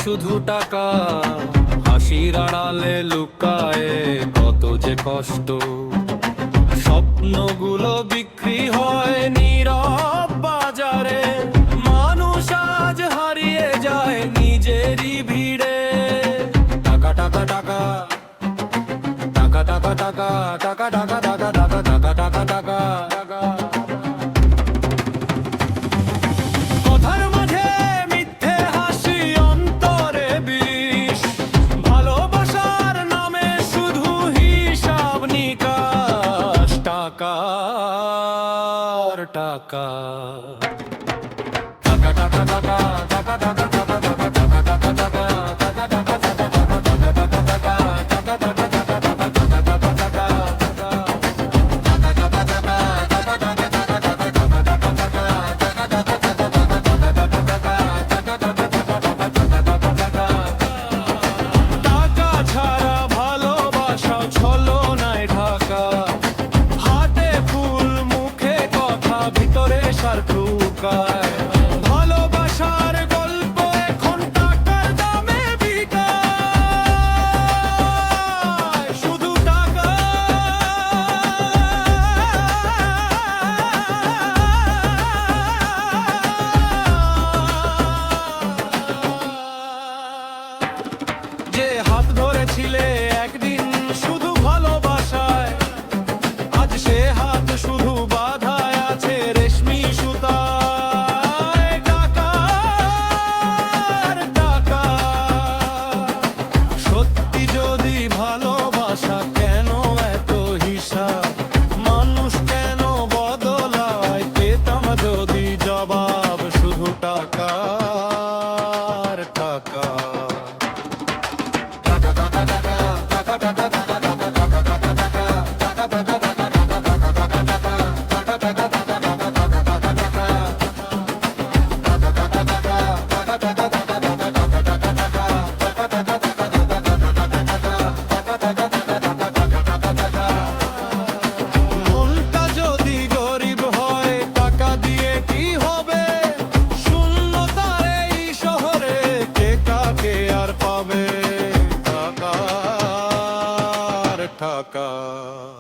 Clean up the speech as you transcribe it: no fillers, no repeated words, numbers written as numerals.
শুধু টাকা, হাসির আড়ালে লুকায় কত যে কষ্ট। স্বপ্নগুলো বিক্রি হয় নীরব বাজারে, মানুষ আজ হারিয়ে যায় নিজেরই ভিড়ে। টাকা টাকা টাকা টাকা টাকা টাকা টাকা টাকা টাকা টাকা টাকা টাকা টাকা টাকা। কথার মাঝে মিথ্যে হাসি, অন্তরে বিষ। ভালোবাসার নামে শুধু হিসাব নিকাশ। টাকার টাকা টাকা টাকা টাকা টাকা টাকা টাকা টাকা টাকা টাকা টাকা। ভালোবাসার গল্প এখন টাকার দামে বিকায়, শুধু টাকা। যে হাত ধরেছিলে একদিন শুধু ভালোবাসায়, আজ সে হাত শুধু বাঁধায় আছে রেশমি সুতায়। টাকার টাকা। সত্যি যদি ভালোবাসা, কেন এত হিসাব? মানুষ কেন বদলায়? পেতাম যদি জবাব, শুধু টাকার টাকা। টাকা টাকা টাকা টাকা টাকা টাকা টাকা।